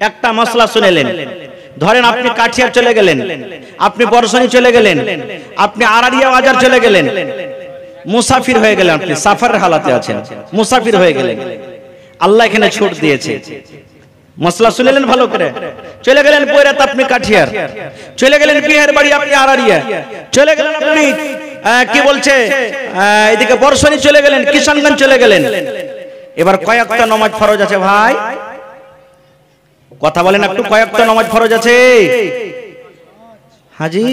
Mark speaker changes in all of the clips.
Speaker 1: একটা মশলা শুনেলেন। ধরেন আপনি কাঠিয়ার চলে গেলেন, আপনি বর্ষণী চলে গেলেন, আপনি আরারিয়া বাজার চলে গেলেন, মুসাফির হয়ে গেলেন, আপনি সাফারের হালাতে আছেন, মুসাফির হয়ে গেলেন। আল্লাহ এখানে ছুট দিয়েছে। মশলা শুনেলেন ভালো করে, চলে গেলেন বৈরাত আপনি কাঠিয়ার, চলে গেলেন বিহার বাড়ি আপনি আরারিয়া, চলে গেলেন আপনি কি বলছে এদিকে বর্ষণী চলে গেলেন, কিষানগঞ্জ চলে গেলেন। এবার কয়েকটা নামাজ ফরজ আছে ভাই, কথা বলেন একটু, কয়েকটা নামাজ ফরজ আছে হাজি?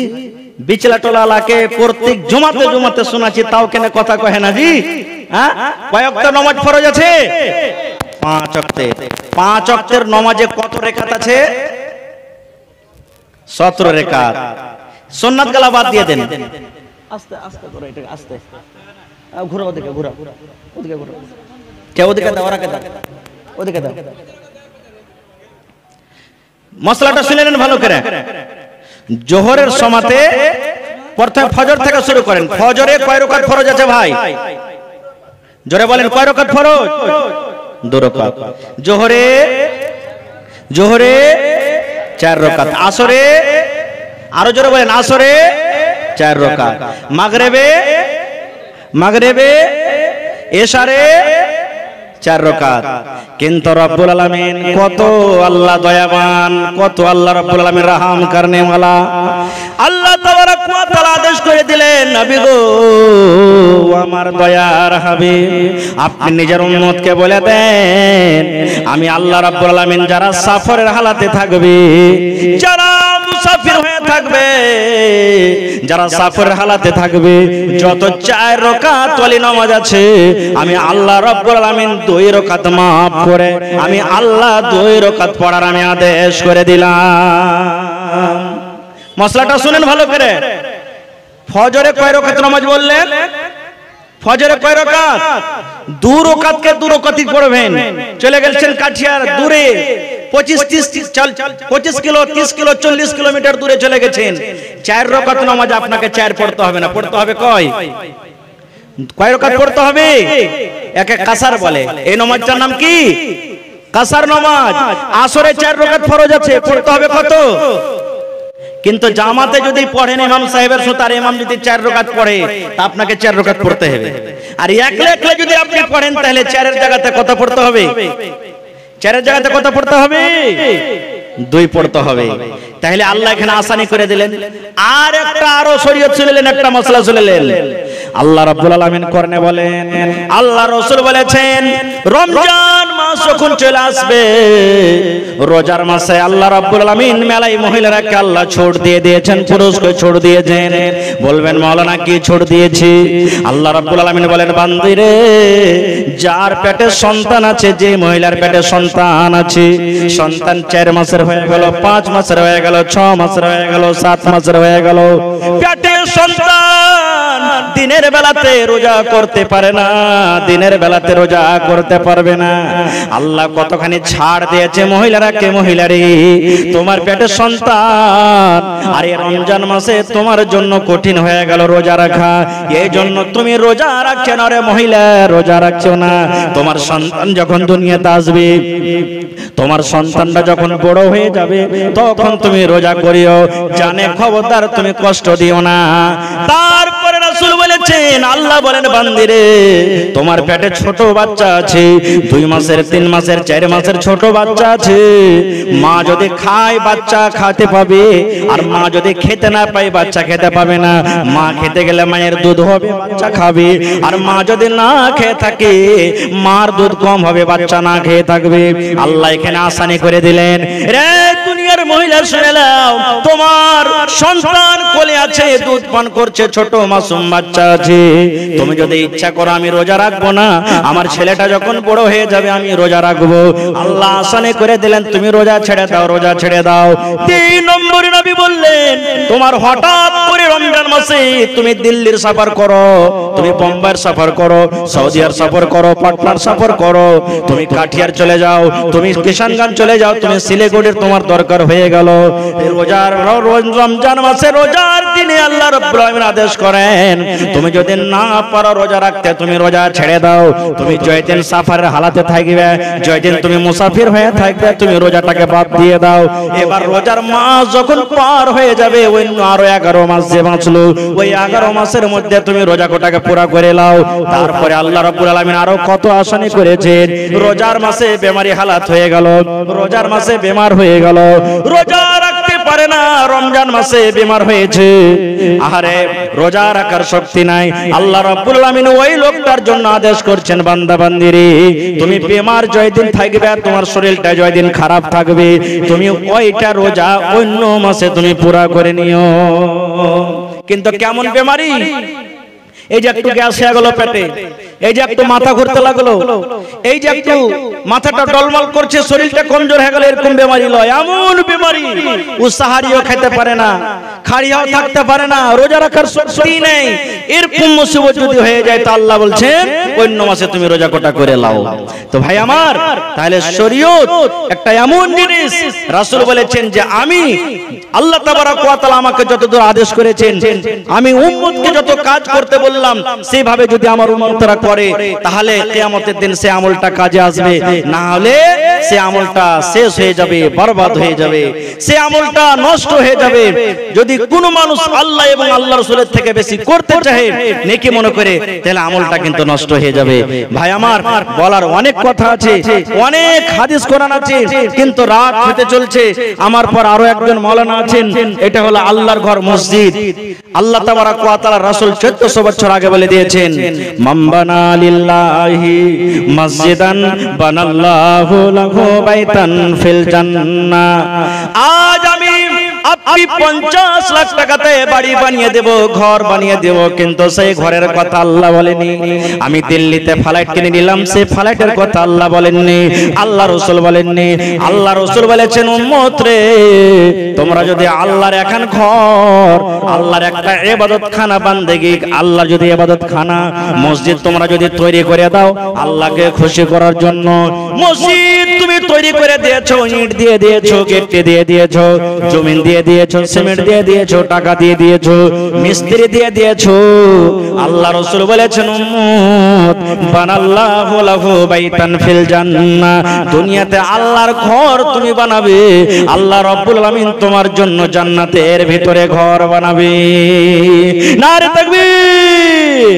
Speaker 1: বিচলা টোলা লাকে প্রত্যেক জুমাতে জুমাতে শোনাচ্ছি, তাও কেন কথা কহে না জি? হ্যাঁ, কয়েকটা নামাজ ফরজ আছে? 5 ওয়াক্তের। 5 ওয়াক্তের নামাজে কত রাকাত আছে? 17 রাকাত। সুন্নাত গালা বাদ দিয়ে দেন। আস্তে আস্তে করে, এটা আস্তে ঘুরো, ওদিকে ঘুরো, ওদিকে ঘুরো, কে ওদিকে দাও, ওরা কে দাও, ওদিকে দাও। মশলাটা শুনে নেন ভালো করে। জোহরের সময়তে প্রথমে ফজর থেকে শুরু করেন। ফজরে কয় রাকাত ফরজ আছে ভাই? জোরে বলেন, কয় রাকাত ফরজ? 2 রাকাত। জোহরে 4 রাকাত। আসরে আরো জোরে বলেন, আসরে 4 রাকাত। মাগরিবে এশারে 4 রাকাত। কিন্তু রব্বুল আলামিন কত আল্লাহ দয়াবান, কত আল্লাহ রব্বুল আলামিন রহম করনে ওয়ালা। আল্লাহ তাবারক ওয়া তাআলা আদেশ করে দিলেন, নবী গো, আমার দয়ার হাবিব, আপনি নিজের উম্মতকে বলে দেন, আমি আল্লাহ রব্বুল আলামিন যারা সফরের হালাতে থাকবে, যারা মুসাফির হয়ে থাকবে, যারা সফরের হালাতে থাকবে, যত 4 রাকাত ওয়ালি নামাজ আছে, আমি আল্লাহ রব্বুল আলামিন 2 রাকাত মাফ করে আমি আল্লাহ 2 রাকাত পড়ার আমি আদেশ করে দিলাম। মশলাটা শুনেন ভালো করে। ফজরে কয় রাকাত নামাজ বললেন? ফজরে কয় রাকাত? 2 রাকাতকে 2 রাকাতই পড়বেন। চলে গেছেন কাঠিয়ার দূরে, 25 কিলো 30 কিলো 40 কিলোমিটার দূরে চলে গেছেন, 4 রাকাত নামাজ আপনাকে 4 পড়তে হবে না, পড়তে হবে কয় রাকাত পড়তে হবে? একে কাসার বলে। এই নামাজটার নাম কি? কাসার নামাজ। আসরে 4 রাকাত ফরজ আছে, পড়তে হবে কত? কিন্তু জামাতে যদি পড়েন ইমাম সাহেবের সুতার, ইমাম যদি 4 রাকাত পড়ে, তা আপনাকে 4 রাকাত পড়তে হবে। আর একলা একলা যদি আপনি পড়েন, তাহলে 4 এর জায়গাতে কত পড়তে হবে? 4 এর জায়গাতে কত পড়তে হবে? 2 পড়তে হবে। তাহলে আল্লাহ এখানে আসানি করে দিলেন। আর একটা আরো শরীয়ত শুনলেন, একটা মশলা শুনলেন। আল্লাহ রাব্বুল আলামিন করনে বলেন, আল্লাহ রাসূল বলেছেন, রমজান মাস যখন চলে আসবে, রোজার মাসে আল্লাহ রাব্বুল আলামিন মেলাই মহিলারাকে আল্লাহ ছাড় দিয়ে দিয়েছেন, পুরুষকে ছাড় দিয়েছেন। বলবেন মাওলানা কি ছাড় দিয়েছি? আল্লাহ রাব্বুল আলামিন বলেন, বান্দিরে, যার পেটে সন্তান আছে, যে মহিলার পেটে সন্তান আছে, সন্তান 4 মাসের হয়ে গেল, 5 মাসের হয়ে গেল, 6 মাসের হয়ে গেল, 7 মাসের হয়ে গেল, পেটে সন্তান দিনের বেলাতে রোজা করতে পারে না, দিনের বেলাতে রোজা করতে পারবে না। আল্লাহ কতখানি ছাড় দিয়েছে মহিলারাকে, মহিলারে, তোমার পেটে সন্তান, আর এই রমজান মাসে তোমার জন্য কঠিন হয়ে গেল রোজা রাখা, এই জন্য তুমি রোজা রাখছো না রে মহিলা, রোজা রাখছো না। তোমার সন্তান যখন দুনিয়াতে আসবে, তোমার সন্তানটা যখন বড় হয়ে যাবে, তখন তুমি রোজা করিও, জানে খবরদার তুমি কষ্ট দিও না। তারপরে রাসূল বলেছেন, আল্লাহ বলেন, বান্দিরে, তোমার পেটে ছোট বাচ্চা আছে, 2 মাসের, 3 মাসের, 4 মাসের ছোট বাচ্চা আছে, মা যদি খায় বাচ্চা খেতে পাবে, আর মা যদি খেতে না পায় বাচ্চা খেতে পাবে না। মা খেতে গেলে মায়ের দুধ হবে, বাচ্চা খাবে, আর মা যদি না খেয়ে থাকে, মার দুধ কম হবে, বাচ্চা না খেয়ে থাকবে। আল্লাহ এখানে আসানি করে দিলেন। রে দুনিয়ার মহিলা, শুনে নাও, তোমার সন্তান কোলে আছে, দুধ পান করছে, ছোট মাসুম বাচ্চা আছে, তুমি যদি ইচ্ছা করো আমি রোজা রাখবো না, আমার ছেলেটা যখন বড় হয়ে যাবে আমি রোজা রাখবো, আল্লাহ আসানি করে দিলেন, তুমি রোজা ছেড়ে দাও, রোজা ছেড়ে দাও। 3 নম্বরে নবী বললেন, তোমার হঠাৎ করে রমজান মাসে তুমি দিল্লির সফর করো, তুমি বোম্বাইয়ের সফর করো, সৌদিয়ার সফর করো, পাটনার সফর করো, তুমি কাঠিয়ার চলে যাও, তুমি কিষানগঞ্জ চলে যাও, তুমি শিলিগুড়ির তোমার দরকার হয়ে গেল, রোজার রমজান মাসে রোজার দিনে আল্লাহ আল্লাহ রাব্বুল আলামিন আদেশ করেন তুমি যদি না পারো রোজা রাখতে তুমি রোজা ছেড়ে দাও। তুমি জয়দিন সাফারের হালাতে থাকবে, জয়দিন তুমি মুসাফির হয়ে থাকবে, তুমি রোজাটাকে বাদ দিয়ে দাও। এবার রোজার মাস যখন পার হয়ে যাবে, ওই আরো 11 মাস যে বাঁচলো, ওই 11 মাসের মধ্যে তুমি রোজা কোটাকে পুরা করে নাও। তারপরে আল্লাহ রাব্বুল আলামিন আরো কত আসানি করেছেন। রোজার মাসে বেমারি হালাত হয়ে গেল, রোজার মাসে বেমার হয়ে গেল, রোজা রাখতে পারে না, রমজান মাসে বেমার হয়েছে, আরে রোজা রাখার শক্তি নাই। আল্লাহ রাব্বুল আলামিন ওই লোকটার জন্য আদেশ করছেন বান্দা বান্দিরে তুমি বেমার জয়দিন থাকবে, তোমার শরীরটা জয়দিন খারাপ থাকবে, তুমি ওইটা রোজা অন্য মাসে তুমি পুরা করে নিও। কিন্তু কেমন বেমারি? এই যে একটু গ্যাস হয়ে গেল পেটে, এই যে একটু মাথা ঘুরতে লাগলো, এই যে একটু মাথাটা ডলমল করছে, শরীরটা কমজোর হয়ে গেল, এরকম বেমারি লয়। এমন বেমারি ও সাহারিও খেতে পারে না, খাড়িয়াও থাকতে পারে না, রোজা রাখার শক্তি নেই। এরকম মুসিবত যদি হয়ে যায় তো আল্লাহ বলছেন অন্য মাসে তুমি রোজা কোটা করে লাও। তো ভাই আমার, তাহলে শরীয়ত একটা এমন জিনিস, রাসূল বলেছেন যে আমি আল্লাহ তাবারক ওয়া তাআলা আমাকে যতদূর আদেশ করেছেন, আমি উম্মতকে যত কাজ করতে বললাম সেভাবে যদি আমার উম্মতরা করে, তাহলে কিয়ামতের দিন সে আমলটা কাজে আসবে, না হলে সে আমলটা শেষ হয়ে যাবে, বরবাদ হয়ে যাবে, সে আমলটা নষ্ট হয়ে যাবে। যদি কোনো মানুষ আল্লাহ এবং আল্লাহ রাসূলের থেকে বেশি করতে চায় নেকি মনে করে, তাহলে আমলটা কিন্তু নষ্ট হয়ে যাবে। ভাই আমার, বলার অনেক কথা আছে, অনেক হাদিস কোরআন আছে, কিন্তু রাত হতে চলছে। আমার পর আরো একজন মাওলানা আছেন, এটা হলো আল্লাহর ঘর মসজিদ। আল্লাহ তাবারক ওয়া তাআলা রাসূল 1400 বছর আগে বলে দিয়েছেন, মান বানা লিল্লাহি মসজিদান বানাল্লাহু লাহু বাইতান ফিল জান্নাহ। আজ আমি আপনি 50 লাখ টাকাতে বাড়ি বানিয়ে দেব, ঘর বানিয়ে দেব, কিন্তু সেই ঘরের কথা আল্লাহ বলেনি। আমি দিল্লিতে ফ্লাইট কিনে নিলাম, সেই ফ্লাইটের কথা আল্লাহ বলেননি, আল্লাহ রাসূল বলেননি। আল্লাহ রাসূল বলেছেন উম্মত রে, তোমরা যদি আল্লাহর এখন ঘর, আল্লাহর একটা ইবাদতখানা বান্দেগি, আল্লাহ যদি ইবাদতখানা মসজিদ তোমরা যদি তৈরি করে দাও আল্লাহকে খুশি করার জন্য, মসজিদ তুমি তৈরি করে দিয়েছো, ইট দিয়ে দিয়েছো, গেট দিয়ে দিয়েছো, জমিন দিয়ে দিয়েছো, সিমেন্ট দিয়ে দিয়েছো, টাকা দিয়ে দিয়েছো, মিস্ত্রি দিয়ে দিয়েছো, আল্লাহ রাসূল বলেছেন উম্মত বানাল্লাহু লাহু বাইতান ফিল জান্নাহ, দুনিয়াতে আল্লাহর ঘর তুমি বানাবে, আল্লাহ রাব্বুল আলামিন তোমার জন্য জান্নাতের ভিতরে ঘর বানাবে। নারে তাকবীর।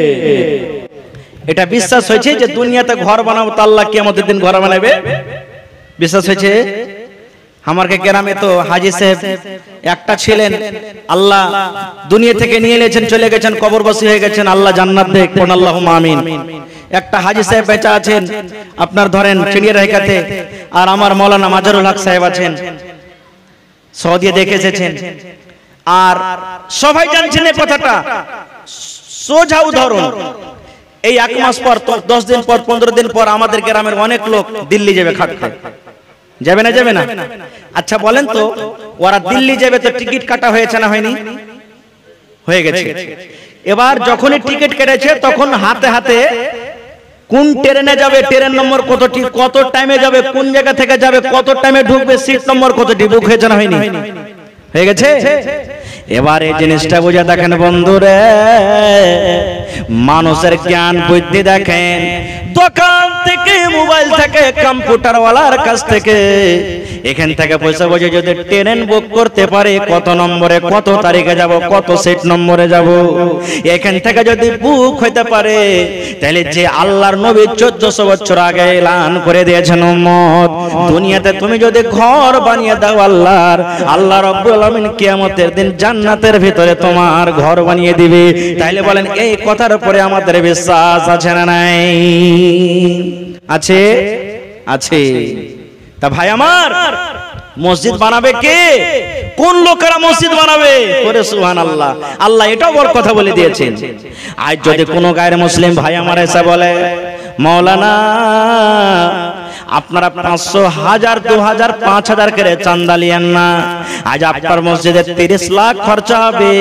Speaker 1: এটা বিশ্বাস হয়েছে যে দুনিয়াতে ঘর বানাবো তো আল্লাহ কিয়ামতের দিন ঘর বানাবে, বিশ্বাস হয়েছে? আমাকে গ্রামে তো হাজী সাহেব একটা ছিলেন, আল্লাহ দুনিয়া থেকে নিয়ে নিয়েছেন, চলে গেছেন, কবরবাসী হয়ে গেছেন, আল্লাহ জান্নাত দেখ, কোন আল্লাহুম্মা আমিন। একটা হাজী সাহেব বেঁচে আছেন, আপনার ধরেন চিড়িয়াখানাতে, আর আমার মাওলানা মাজারুল হক সাহেব আছেন, সৌদি দেখে এসেছেন, আর সবাই জানছেন এই কথাটা। সোজা উদাহরণ, এই 1 মাস পর, 10 দিন পর, 15 দিন পর আমাদের গ্রামের অনেক লোক দিল্লি যাবে খাটতে, যাবে না? যাবে না? আচ্ছা বলেন তো, ওরা দিল্লি যাবে তো টিকিট কাটা হয়েছে না হয়নি? হয়ে গেছে। এবার যখনই টিকিট কেটেছে তখন হাতে হাতে কোন ট্রেনে যাবে, ট্রেন নম্বর কতটি, কত টাইমে যাবে, কোন জায়গা থেকে যাবে, কত টাইমে ঢুকবে, সিট নম্বর কতটি বুক হয়েছে না হয়নি? হয়ে গেছে। এবার এই জিনিসটা বুঝে দেখেন বন্ধুরে, মানুষের জ্ঞান বুদ্ধি দেখেন, দোকান থেকে, মোবাইল থেকে, কম্পিউটার ওয়ালার কাছ থেকে, এখান থেকে পয়সা বুঝে যদি ট্রেন বুক করতে পারে, কত নম্বরে, কত তারিখে যাব, কত সিট নম্বরে যাব, এখান থেকে যদি বুক হইতে পারে, তাহলে যে আল্লাহর নবী 1400 বছর আগে এলান করে দিয়েছেন উম্মত, দুনিয়াতে তুমি যদি ঘর বানিয়ে দাও আল্লাহর, আল্লাহ রাব্বুল আলামিন কিয়ামতের দিন জান্নাতের ভিতরে তোমার ঘর বানিয়ে দিবে। তাইলে বলেন এই কথার উপরে আমাদের বিশ্বাস আছে না নাই? আছে, আছে। তা ভাই আমার, মসজিদ বানাবে কে? কোন লোকেরা মসজিদ বানাবে? করে সুবহানাল্লাহ, আল্লাহ এটাও বড় কথা বলে দিয়েছেন। আজ যদি কোনো গায়ের মুসলিম ভাই আমার এসে বলে মাওলানা আপনারা 500, 1000, 2000, 5000 করে চাঁদা লিয়েন না, আজ আপনার মসজিদে 30 লাখ খরচা হবে,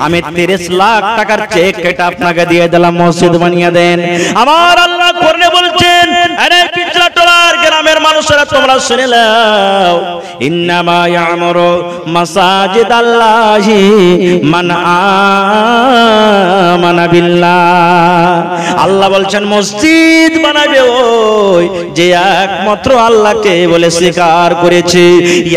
Speaker 1: আমি 30 লাখ টাকার চেক কেটে আপনাকে দিয়ে দিলাম, মসজিদ বানিয়ে দেন। আমার আল্লাহ কোরআনে বলছেন, আরে পিছলাটোলার গ্রামের মানুষেরা তোমরা শুনে নাও, ইন্নামা ইয়ামুরু মাসাজিদাল্লাহি মান আমানা বিল্লাহ। আল্লাহ বলছেন মসজিদ বানাবে ওই যে একমাত্র আল্লাহকে বলে স্বীকার করেছে,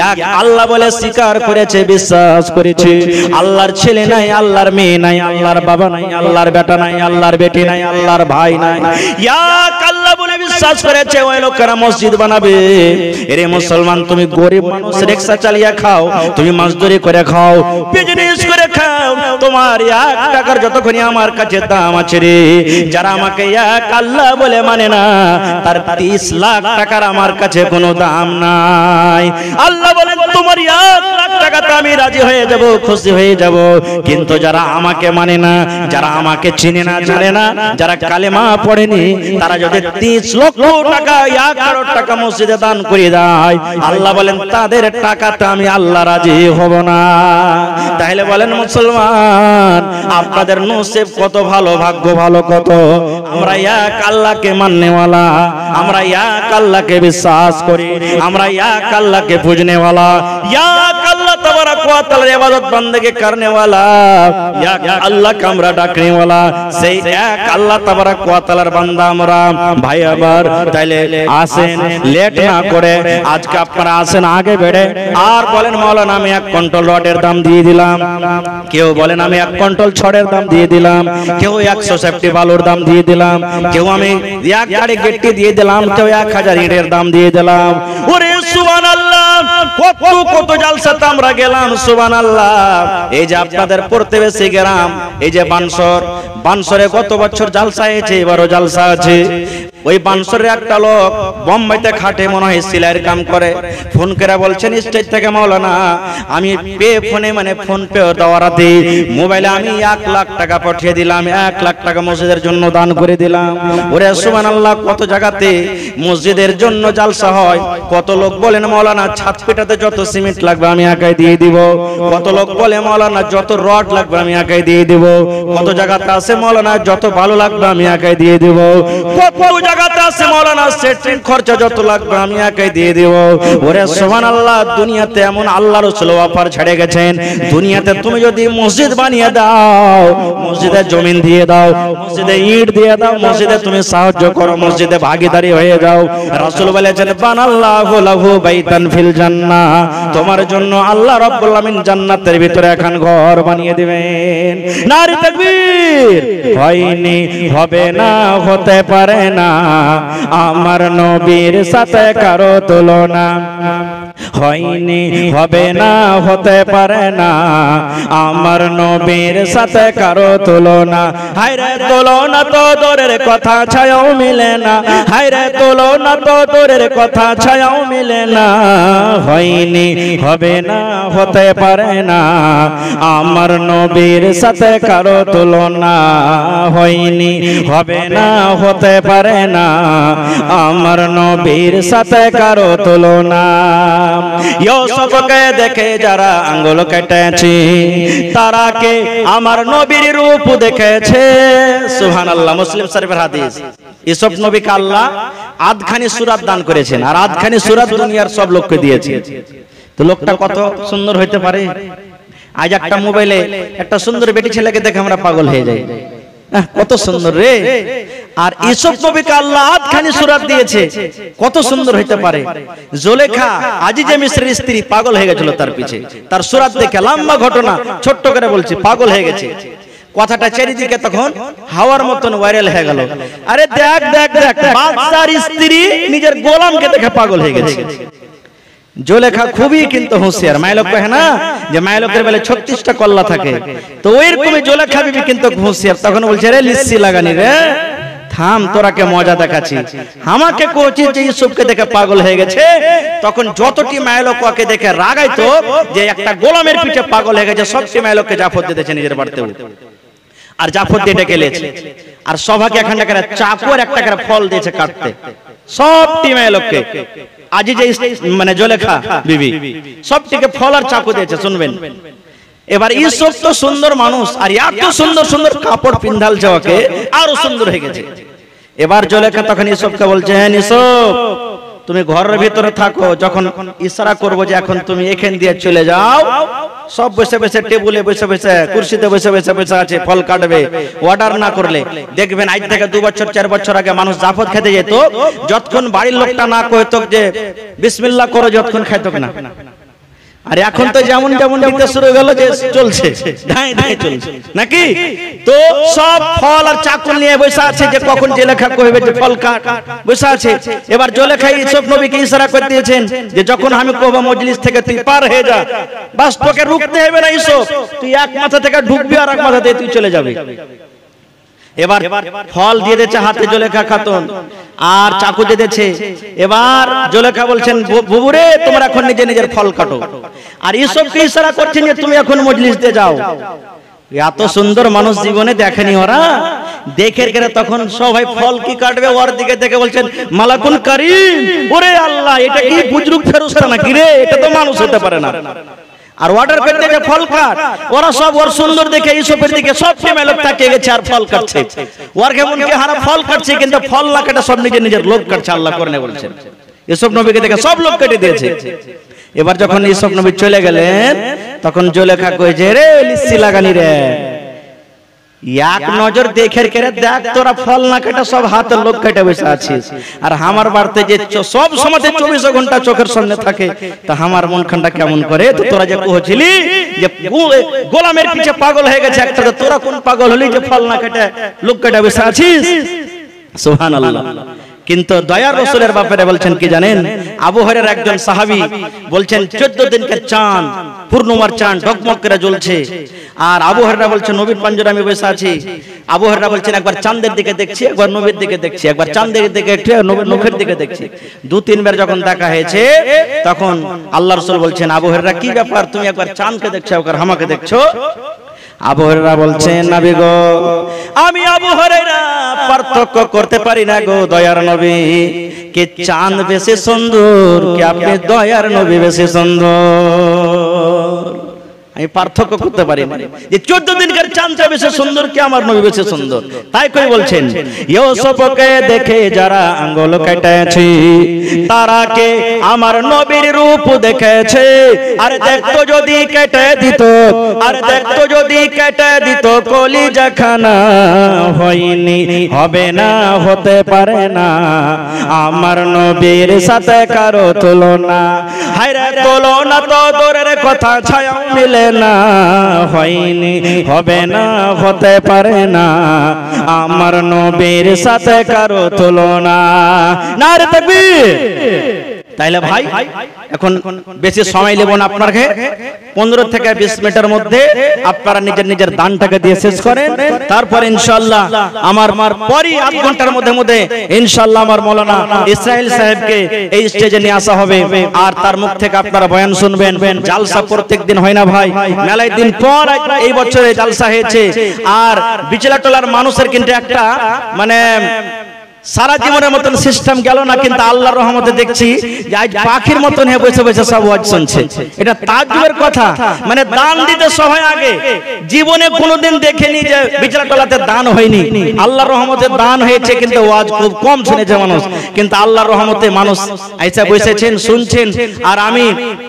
Speaker 1: এক আল্লাহ বলে স্বীকার করেছে, বিশ্বাস করেছে। আল্লাহর ছেলে নাই, আল্লাহর মেয়ে নাই, আল্লাহর বাবা নাই, আল্লাহর বেটা নাই, আল্লাহর বেটি নাই, আল্লাহর ভাই নাই, এক আল্লাহ বলে বিশ্বাস করেছে, ওই লোকেরা মসজিদ বানাবে। এরে মুসলমান, তুমি গরিব মানুষ, রিকশা চালিয়ে খাও, তুমি মজদুরি করে খাও, বিজনেস করে খাও, তোমার 1 টাকার যতক্ষণ আমার কাছে দাম আছে রে, যারা আমাকে এক আল্লাহ বলে মানে না, তার 30 লাখ টাকার আমার কাছে কোনো দাম নাই। আল্লাহ বলেন তোমার 1 লাখ টাকাতে আমি রাজি হয়ে যাব, খুশি হয়ে যাব, কিন্তু যারা আমাকে মানে না, যারা আমাকে চিনে না, জানে না, যারা কালেমা পড়েনি, তারা যদি 30 লক্ষ টাকা 1 করোড় টাকা মসজিদে দান করে দেয়, আল্লাহ বলেন তাদের টাকাতে আমি আল্লাহ রাজি হব না। তাহলে বলেন মুসলমান, আপনাদের নসিব কত ভালো, ভাগ্য ভালো কত। আমরা এক আল্লাহকে মাননেওয়ালা, আমরা এক আল্লাহকে বিশ্বাস করি, আমরা এক আল্লাহকে বুঝনেওয়ালা, এক আল্লাহ তাবারাক ওয়া তাআলার ইবাদত বান্দেগি করনেওয়ালা, এক আল্লাহকে আমরা ডাকনেওয়ালা, সেই এক আল্লাহ তাবারাক ওয়া তাআলার বান্দা আমরা। ভাই আবার তাইলে আসেন, লেট না করে আজকে আপনারা আসেন আগে বেড়ে, আর বলেন মাওলানা আমি 1 কুইন্টাল রডের দাম দিয়ে দিলাম, কেউ বলেন আমি 1 কুইন্টাল ছড়ের দাম দিয়ে দিলাম, কেউ 150 বালুর দাম দিয়ে দিলাম, কেউ আমি 1 গাড়ি গেটটি দিয়ে দিলাম, কেউ 1000 ইটের দাম দিয়ে দিলাম। ওরে সুবহানাল্লাহ, কত জালসাতে আমরা গেলাম, সুবহানাল্লাহ। এই যে আপনাদের প্রতিবেশী গ্রাম, এই যে বানসরে গত বছর জালসা হয়েছে, এবারও জালসা আছে। ওই বানসরের একটা লোক বোম্বাইতে খাটে, মনে হয় সেলাইয়ের কাম করে, ফোন করে বলছেন স্টেজ থেকে মাওলানা আমি পে ফোনে মানে ফোন পে দেওয়ারাতে মোবাইলে আমি 1 লাখ টাকা পাঠিয়ে দিলাম, 1 লাখ টাকা মসজিদের জন্য দান করে দিলাম। ওরে সুবহানাল্লাহ, কত জায়গাতে মসজিদের জন্য জালসা হয়, কত লোক বলেন মাওলানা ছাদ পেটাতে যত সিমেন্ট লাগবে আমি একাই দিয়ে দিব, কত লোক বলে মাওলানা যত রড লাগবে আমি একাই দিয়ে দিব, কত জায়গাতে আছে মাওলানা যত ভালো লাগবে আমি একাই দিয়ে দিব, কত জায়গাতে আছে মাওলানা সেটিং খরচা যত লাগবে আমি একাই দিয়ে দিব। ওরে সুবহানাল্লাহ, দুনিয়াতে এমন আল্লাহ রাসূল অফার ছেড়ে গেছেন, দুনিয়াতে তুমি যদি মসজিদ বানিয়ে দাও, মসজিদে জমিন দিয়ে দাও, মসজিদে ইট দিয়ে দাও, মসজিদে তুমি সাহায্য করো, মসজিদে ভাগীদারি হয়ে যাও, রাসূল বলেছেন বানাল্লাহু লাহু বাইতান ফিল জান্নাহ, তোমার জন্য আল্লাহ রাব্বুল আমিন জান্নাতের ভিতরে এখন ঘর বানিয়ে দিবেন। নারী তাকবীর। হয়নি, হবে না, হতে পারে না আমার নবীর সাথে কারো তুলনা, হয়নি, হবে না, হতে পারে না আমার নবীর সাথে কারো তুলনা। হায়রে তুলনা তো দূরের কথা, ছায়াও মিলে না, হায়রে তুলনা তো দূরের কথা, ছায়াও মিলে না, হয়নি, হবে না, হতে পারে না আমার নবীর সাথে কারো তুলনা, হয়নি, হবে না, হতে পারে না আমার নবীর সাথে কারো তুলনা। ইউসুফকে দেখে যারা আঙ্গুল কেটেছে, তারা কে আমার নবীর রূপ দেখেছে। সুবহানাল্লাহ, মুসলিম শরীফের হাদিস। ইউসুফ নবীকে আল্লাহ আধখানি সূরা দান করেছেন, আর আধখানি সূরা দুনিয়ার সব লোককে দিয়েছেন। তো লোকটা কত সুন্দর হইতে পারে। আজ একটা মোবাইলে একটা সুন্দর বেটি ছেলেকে দেখে আমরা পাগল হয়ে যাই, কত সুন্দর রে। আর ইউসুফ নবীকে আল্লাহ আধখানি সূরা দিয়েছে, কত সুন্দর হইতে পারে। জুলেখা আজিজে মিসরের স্ত্রী পাগল হয়ে গেছিল তার পিছে, তার সূরা দেখে, লম্বা ঘটনা, ছোট্ট করে বলছি, পাগল হয়ে গেছে। কথাটা চারিদিকে তখন হাওয়ার মতন ভাইরাল হয়ে গেল। আরে দেখ দেখ দেখ, বাদশার স্ত্রী নিজের গোলামকে দেখে পাগল হয়ে গেছে। জুলেখা খুবই কিন্তু হুঁশিয়ার, মাইলক কহে না যে মাইলকের বেলে 36টা কল্লা থাকে, তো ওইরকমই জুলেখা বিবি কিন্তু হুঁশিয়ার। তখন বলছে রে লিসি লাগানি রে, থাম, তোরাকে মজা দেখাচ্ছি। আমাকে কোচি যে ইউসুফকে দেখে পাগল হয়ে গেছে, তখন যতটি মাইলক ওকে দেখে রাগাইতো যে একটা গোলামের পিঠে পাগল হয়ে গেছে, সবটি মাইলককে জাফর দিতেছে নিজের বাড়িতে, আর জাফর দিয়ে ডেকে লেছে। আর সভাকে এখানটা করে চাকুর একটা করে ফল দিয়েছে কাটতে, সবটি মাইলককে। আজি যে মানে জুলেখা বিবি সবটিকে ফল আর চাকু দিয়েছে, শুনবেন। এবার ইউসুফ তো সুন্দর মানুষ, আর এত সুন্দর সুন্দর কাপড় পিন্ধাল যাওয়াকে আরো সুন্দর হয়ে গেছে। এবার জুলেখা তখন ইউসুফকে বলছে, হ্যাঁ ইউসুফ তুমি ঘরের ভিতরে থাকো, যখন ইশারা করব যে এখন তুমি এখান দিয়ে চলে যাও, সব বসে বসে টেবিলে বসে বসে কুরসিতে বসে বসে বসে আছে, ফল কাটবে। অর্ডার না করলে দেখবেন আজ থেকে 2 বছর 4 বছর আগে মানুষ জাফর খেতে যেত, যতক্ষণ বাড়ির লোকটা না কইতো যে বিসমিল্লাহ করো, যতক্ষণ খাইতো না। আর এখন তো যেমন যেমন দিতে শুরু হয়ে গেল যে চলছে, ধাই ধাই চলছে নাকি। তো সব ফল আর চাকুল নিয়ে বসে আছে যে কখন জেলেখা কইবে যে ফল কাট, বসে আছে। এবার জেলেখাই ইসব নবীকে ইশারা করে দিয়েছেন যে যখন আমি কইব মজলিস থেকে তুই পার হয়ে যা, বাস তোকে রুখতে হবে না ইসব, তুই এক মাথা থেকে ঢুকবি আর এক মাথা দিয়ে তুই চলে যাবি। এবার ফল দিয়ে দিয়েছে হাতে জলেখা খাতুন, আর চাকু দিয়ে দিয়েছে। এবার জলেখা বলছেন বুবুরে তোমরা এখন নিজে নিজের ফল কাটো, আর ইসবকে ইশারা করছেন যে তুমি এখন মজলিস দিয়ে যাও। এত সুন্দর মানুষ জীবনে দেখেনি ওরা। দেখে গেলে তখন সবাই ফল কি কাটবে, ওর দিকে দেখে বলছেন মালাকুল কারীম, ওরে আল্লাহ এটা কি বুজরুক ফেরেশতা নাকি রে, এটা তো মানুষ হতে পারে না। আর অর্ডার করতে যে ফল কাট, ওরা সব ওর সুন্দর দেখে ইসবের দিকে সব ফেমে লোক তাকিয়ে গেছে আর ফল কাটছে। ওর কেমন কি হারা ফল কাটছে, কিন্তু ফল না কাটা সব নিজের নিজের লোক কাটছে, আল্লাহ করনে বলছেন। ইসব নবীকে দেখে সব লোক কেটে দিয়েছে। এবার যখন ইসব নবী চলে গেলেন তখন জলেখা কইছে রে লিচ্ছি লাগানি রে, এক নজর দেখে কেড়ে দেখ তোরা ফল না কাটা সব হাতের লোক কেটে বসে আছিস, আর আমার বাড়িতে যে সব সময় 24 ঘন্টা চোখের সামনে থাকে, তা আমার মনখানটা কেমন করে। তো তোরা যে কইছিলি যে গোলামের পিছে পাগল হয়ে গেছে একটা, তোরা কোন পাগল হলি যে ফল না কেটে লোক কেটে বসে আছিস। সুবহানাল্লাহ। কিন্তু দয়ার রাসূলের ব্যাপারে বলছেন কি জানেন, আবু হুরায়রার একজন সাহাবী বলছেন 14 দিনকার চাঁদ, পূর্ণিমার চাঁদ ঢকমক করে জ্বলছে, আর আবু হুরায়রা বলছেন নবীর পাঞ্জরে আমি বসে আছি। আবু হুরায়রা বলছেন একবার চাঁদের দিকে দেখছি, একবার নবীর দিকে দেখছি, একবার চাঁদের দিকে একটু নবীর মুখের দিকে দেখছি। 2-3 বার যখন দেখা হয়েছে তখন আল্লাহর রাসূল বলছেন আবু হুরায়রা কি ব্যাপার, তুমি একবার চাঁদকে দেখছো একবার আমাকে দেখছো। আবু হুরায়রা বলছেন নবী গো, আমি আবু হুরায়রা পার্থক্য করতে পারি না গো দয়ার নবী, কে চাঁদ বেশি সুন্দর কি আপনি দয়ার নবী বেশি সুন্দর, আমি পার্থক্য করতে পারি না যে 14 দিনকার চাঁদটা বেশি সুন্দর কি আমার নবী বেশি সুন্দর। তাই কই বলছেন ইউসুফকে দেখে যারা আঙ্গুল কেটেছে তারা কে আমার নবীর রূপ দেখেছে, আর দেখতো যদি কেটে দিত, আর দেখতো যদি কেটে দিত কলিজা খানা হয়নি, হবে না হতে পারে না আমার নবীর সাথে কারো তুলনা, হায়রে তুলনা তো দূরের কথা ছায়া মিলে না, হয়নি হবে না হতে পারে না আমার নবীর সাথে কারো তুলনা। নারে তাকবীর। তাইলে ভাই এখন বেশি সময় নেব না আপনাকে, 15 থেকে 20 মিনিটের মধ্যে আপনারা নিজের নিজের দানটাকে দিয়ে শেষ করেন, তারপর ইনশাআল্লাহ আমার পরই আধ ঘন্টার মধ্যে ইনশাআল্লাহ আমার মাওলানা ইসরাইল সাহেবকে এই স্টেজে নিয়ে আসা হবে, আর তার মুখ থেকে আপনারা বয়ান শুনবেন। জালসা প্রত্যেকদিন হয় না ভাই, মেলায় দিন পর এই বছরে জালসা হয়েছে। আর বিচলাটলার মানুষের কিন্তু একটা মানে সারা জীবনের মতন সিস্টেম গেল না, কিন্তু আল্লাহর রহমতে দেখছি যে আজ পাখির মতন হয়ে বসে বসে সব ওয়াজ শুনছে। এটা তাজ্জুবের কথা, মানে দান দিতে সবাই আগে জীবনে কোনোদিন দেখেনি যে বিচলাটলাতে দান হয়নি। আল্লাহর রহমতে দান হয়েছে, কিন্তু ওয়াজ খুব কম শুনেছে মানুষ, কিন্তু আল্লাহর রহমতে মানুষ আইসা বসেছেন শুনছেন। আর আমি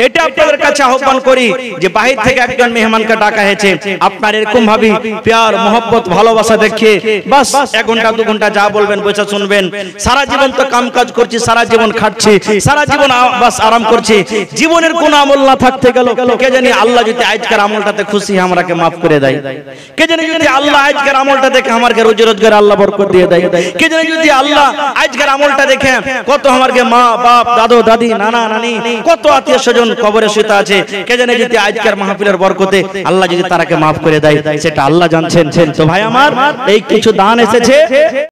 Speaker 1: এটা আপনাদের কাছে আহ্বান করি যে বাহির থেকে একজন মেহমানকে ডাকা হয়েছে, আপনার এরকম ভাবে প্যার মোহব্বত ভালোবাসা দেখিয়ে বাস 1 ঘন্টা 2 ঘন্টা যা বলবেন বসে শুনবেন। সারা জীবন তো কাম কাজ করছি, সারা জীবন খাচ্ছি, সারা জীবন বাস আরাম করছি, জীবনের কোন আমল না থাকতে গেল কে জানি আল্লাহ যদি আজকের আমলটাতে খুশি আমাকে মাফ করে দেয়, কে জানি যদি আল্লাহ আজকের আমলটা দেখে আমাকে রোজি রোজগার আল্লাহ বরকত দিয়ে দেয়, কে জানি যদি আল্লাহ আজকের আমলটা দেখে কত আমাকে মা বাপ দাদু দাদি নানা নানি কত আত্মীয় স্বজন কবরে শুতে আছে, কে জানি যদি আজকের মাহফিলের বরকতে আল্লাহ যদি তারাকে মাফ করে দেয়, সেটা আল্লাহ জানছেন। তো ভাই আমার এই কিছু দান এসেছে।